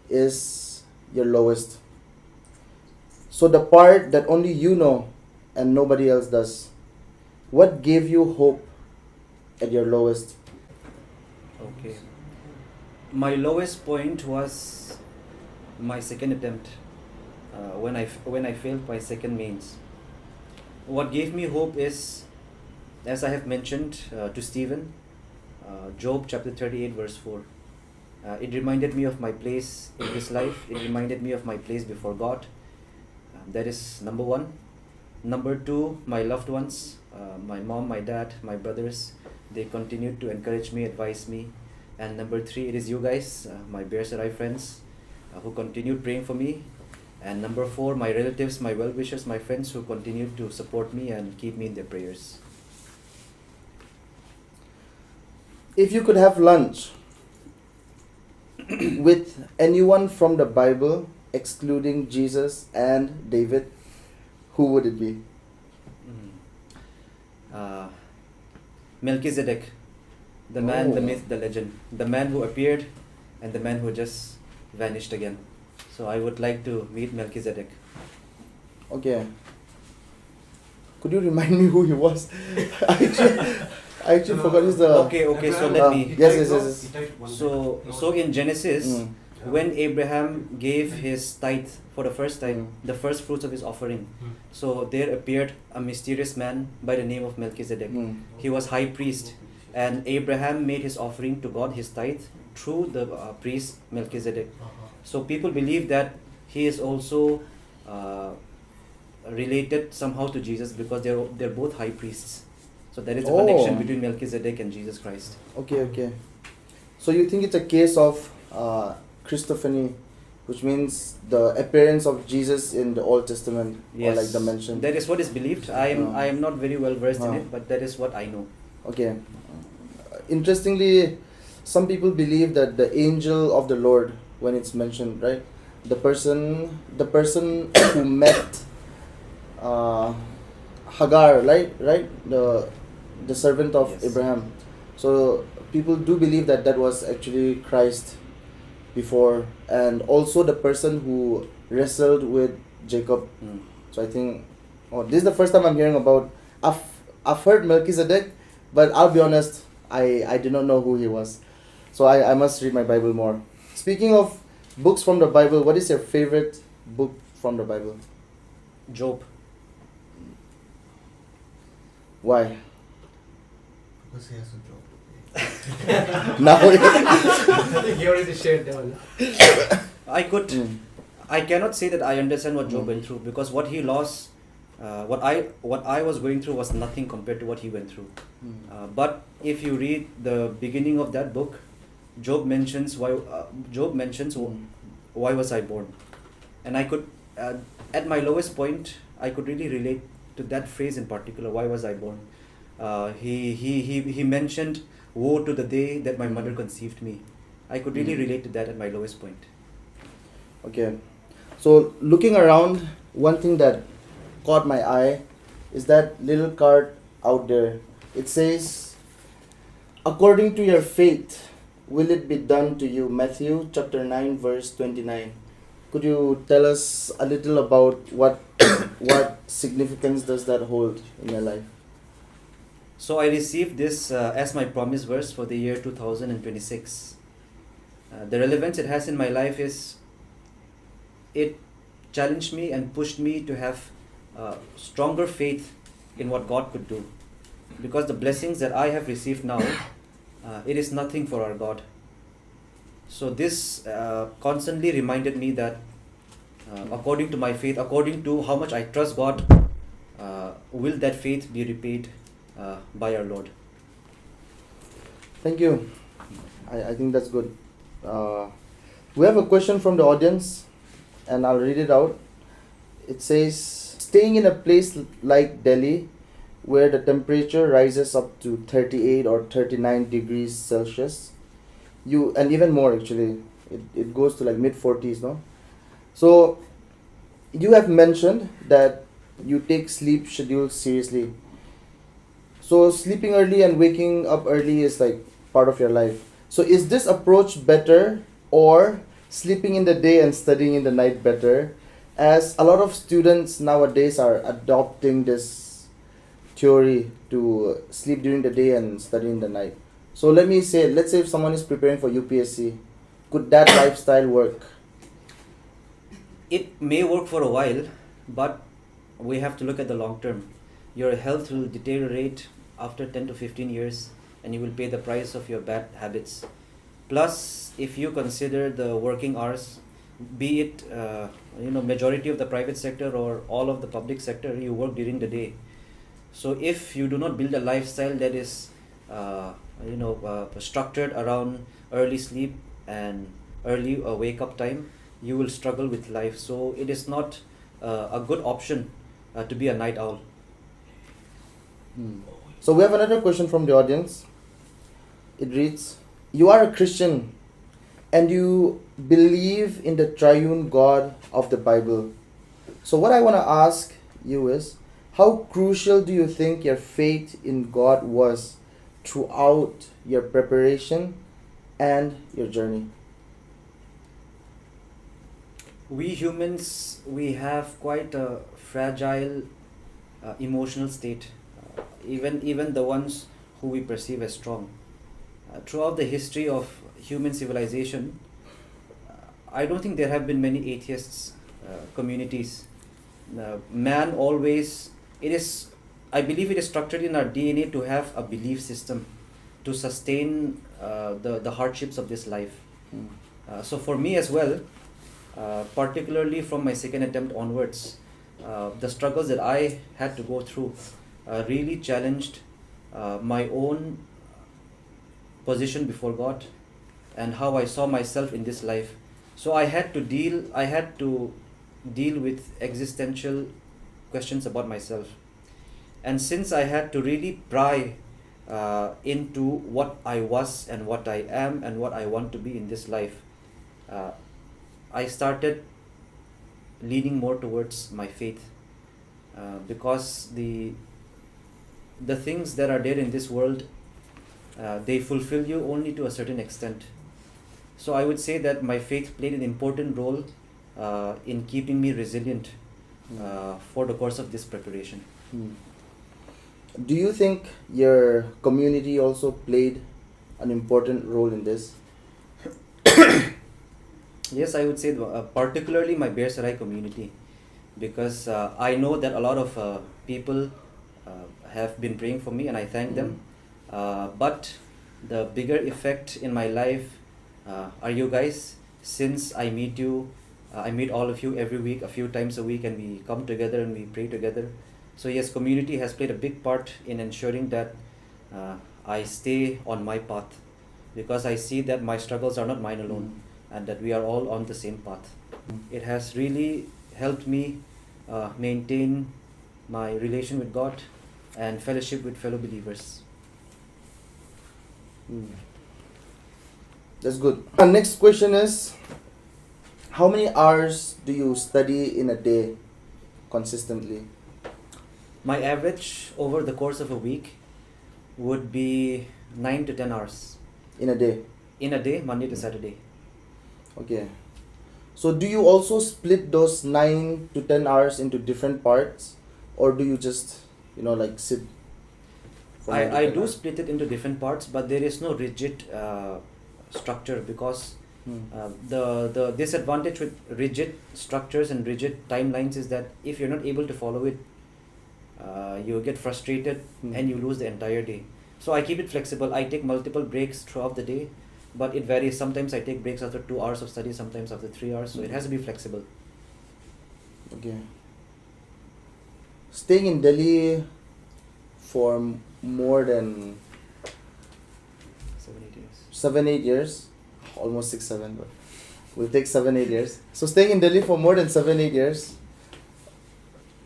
is your lowest. So the part that only you know and nobody else does. What gave you hope at your lowest? Okay. My lowest point was my second attempt when I failed my second mains. What gave me hope is, as I have mentioned to Stephen, Job chapter 38 verse 4. It reminded me of my place in this life. It reminded me of my place before God. That is number one. Number two, my loved ones, my mom, my dad, my brothers, they continued to encourage me, advise me. And number three, it is you guys, my Bear Sarai friends, who continued praying for me. And number four, my relatives, my well-wishers, my friends who continued to support me and keep me in their prayers. If you could have lunch with anyone from the Bible, excluding Jesus and David, who would it be? Melchizedek, the man, the myth, the legend, the man who appeared and the man who just vanished again. So I would like to meet Melchizedek. Okay. Could you remind me who he was? I actually forgot he's the. Okay, so let me. Yes. So in Genesis, Mm. when Abraham gave his tithe for the first time, Mm. the first fruits of his offering, Mm. so there appeared a mysterious man by the name of Melchizedek. Mm. He was high priest, and Abraham made his offering to God, his tithe, through the priest Melchizedek. So people believe that he is also related somehow to Jesus because they're both high priests. So there is a connection between Melchizedek and Jesus Christ. Okay. So you think it's a case of Christophany, which means the appearance of Jesus in the Old Testament, or like the mention. That is what is believed. I am not very well versed in it, but that is what I know. Okay. Interestingly, some people believe that the angel of the Lord, when it's mentioned, right, the person who met Hagar, right, the servant of Yes. Abraham. So people do believe that that was actually Christ before, and also the person who wrestled with Jacob. Mm. So I think, this is the first time I'm hearing about. I've heard Melchizedek, but I'll be honest, I did not know who he was. So I must read my Bible more. Speaking of books from the Bible, what is your favorite book from the Bible? Job. Why? Because he has a job. Now. I think he already shared that one. I cannot say that I understand what Job went through, because what he lost, what I was going through was nothing compared to what he went through. But if you read the beginning of that book, Job mentions why was I born, and I could, at my lowest point, I could really relate to that phrase in particular. Why was I born? He mentioned, woe to the day that my mother conceived me. I could really relate to that at my lowest point. Okay. So looking around, one thing that caught my eye is that little card out there. It says, according to your faith, will it be done to you? Matthew chapter 9 verse 29. Could you tell us a little about what significance does that hold in your life? So I received this as my promise verse for the year 2026. The relevance it has in my life is, it challenged me and pushed me to have stronger faith in what God could do. Because the blessings that I have received now, it is nothing for our God. So this constantly reminded me that according to my faith, according to how much I trust God, will that faith be repaid by our Lord. Thank you. I think that's good. We have a question from the audience, and I'll read it out. It says, staying in a place like Delhi, where the temperature rises up to 38 or 39 degrees Celsius, and even more actually, it goes to like mid-40s, no? So, you have mentioned that you take sleep schedules seriously. So, sleeping early and waking up early is like part of your life. So, is this approach better, or sleeping in the day and studying in the night better? As a lot of students nowadays are adopting this theory to sleep during the day and study in the night. So let's say if someone is preparing for UPSC, could that lifestyle work? It may work for a while, but we have to look at the long term. Your health will deteriorate after 10 to 15 years, and you will pay the price of your bad habits. Plus, if you consider the working hours, be it majority of the private sector or all of the public sector, you work during the day. So if you do not build a lifestyle that is structured around early sleep and early wake up time, you will struggle with life. So it is not a good option to be a night owl. So we have another question from the audience. It reads, you are a Christian and you believe in the triune God of the Bible. So what I want to ask you is, how crucial do you think your faith in God was throughout your preparation and your journey? We humans, we have quite a fragile emotional state. Even the ones who we perceive as strong. Throughout the history of human civilization, I don't think there have been many atheists communities. Man always, I believe it is structured in our DNA to have a belief system to sustain the hardships of this life. So for me as well, particularly from my second attempt onwards, the struggles that I had to go through really challenged my own position before God and how I saw myself in this life. So I had to deal with existential questions about myself. And since I had to really pry into what I was and what I am and what I want to be in this life, I started leaning more towards my faith, because the things that are there in this world, they fulfill you only to a certain extent. So I would say that my faith played an important role in keeping me resilient for the course of this preparation. Do you think your community also played an important role in this? Yes, I would say particularly my Bear Sarai community, because I know that a lot of people have been praying for me and I thank them. But the bigger effect in my life are you guys. Since I meet you, I meet all of you every week, a few times a week, and we come together and we pray together. So yes, community has played a big part in ensuring that I stay on my path, because I see that my struggles are not mine alone and that we are all on the same path. It has really helped me maintain my relation with God and fellowship with fellow believers. That's good. Our next question is, how many hours do you study in a day consistently? My average over the course of a week would be 9 to 10 hours. In a day? In a day, Monday to Saturday. Okay. So do you also split those 9 to 10 hours into different parts, or do you just, like sit? I do split it into different parts, but there is no rigid structure, because the disadvantage with rigid structures and rigid timelines is that if you're not able to follow it, you get frustrated and you lose the entire day. So I keep it flexible. I take multiple breaks throughout the day, but it varies. Sometimes I take breaks after 2 hours of study, sometimes after 3 hours, so it has to be flexible. Okay. Staying in Delhi for more than 7-8 years. 7-8 years, almost 6-7, but we'll take 7-8 years. So staying in Delhi for more than 7-8 years,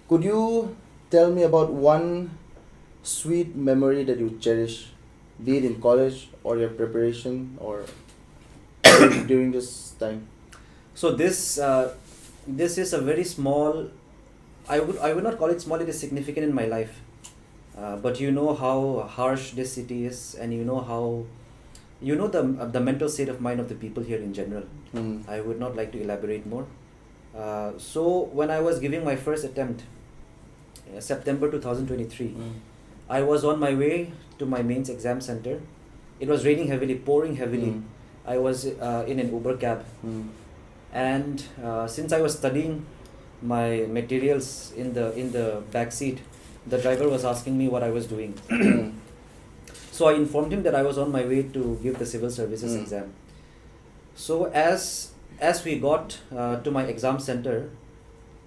could you tell me about one sweet memory that you cherish, be it in college or your preparation or during this time? So this is a very small, I would not call it small, it is significant in my life. But you know how harsh this city is, and you know the mental state of mind of the people here in general. I would not like to elaborate more. So when I was giving my first attempt, September 2023, I was on my way to my mains exam center. It was raining heavily, pouring heavily. I was in an Uber cab, and since I was studying my materials in the back seat, the driver was asking me what I was doing. So I informed him that I was on my way to give the civil services exam. So as we got to my exam center,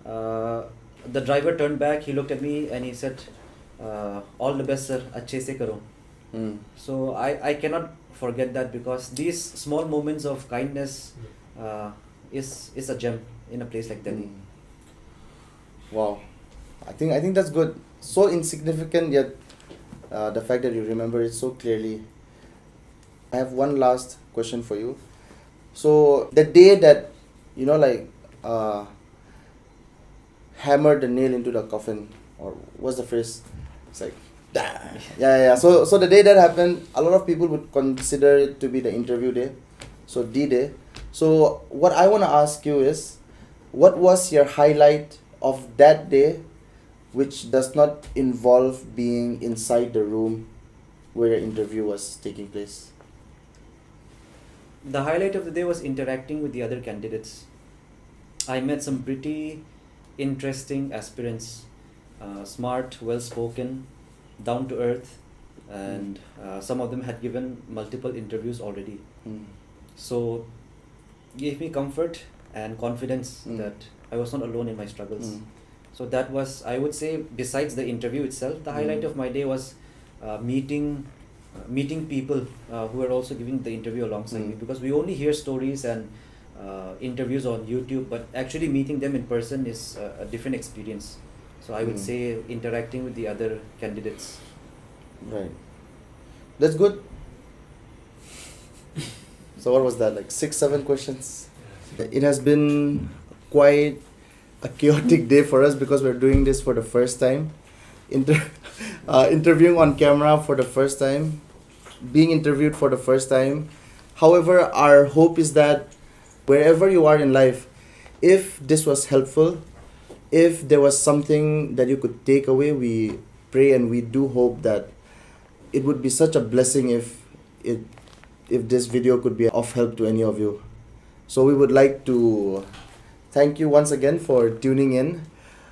the driver turned back, he looked at me and he said, all the best sir, Upsc Cse karo. So I cannot forget that, because these small moments of kindness is a gem in a place like Delhi. Wow, I think that's good. So insignificant, yet the fact that you remember it so clearly. I have one last question for you. So the day that hammered the nail into the coffin, or what's the phrase? It's like, yeah. So the day that happened, a lot of people would consider it to be the interview day, so D-Day. So what I want to ask you is, what was your highlight of that day, which does not involve being inside the room where your interview was taking place? The highlight of the day was interacting with the other candidates. I met some pretty interesting aspirants, smart, well-spoken, down-to-earth, and some of them had given multiple interviews already. So gave me comfort and confidence that I was not alone in my struggles. So that was, I would say, besides the interview itself, the highlight of my day was meeting people who were also giving the interview alongside me, because we only hear stories and interviews on YouTube, but actually meeting them in person is a different experience. So I would say interacting with the other candidates. Right. That's good. So what was that, like 6-7 questions? It has been quite a chaotic day for us because we're doing this for the first time. Interviewing on camera for the first time, being interviewed for the first time. However, our hope is that wherever you are in life, if this was helpful, if there was something that you could take away, we pray and we do hope that it would be such a blessing if this video could be of help to any of you. So we would like to thank you once again for tuning in.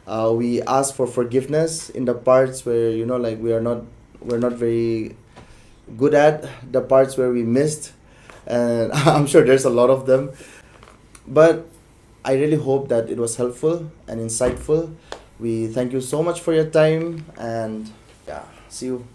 We ask for forgiveness in the parts where we're not very good at, the parts where we missed, and I'm sure there's a lot of them. But I really hope that it was helpful and insightful. We thank you so much for your time, and see you.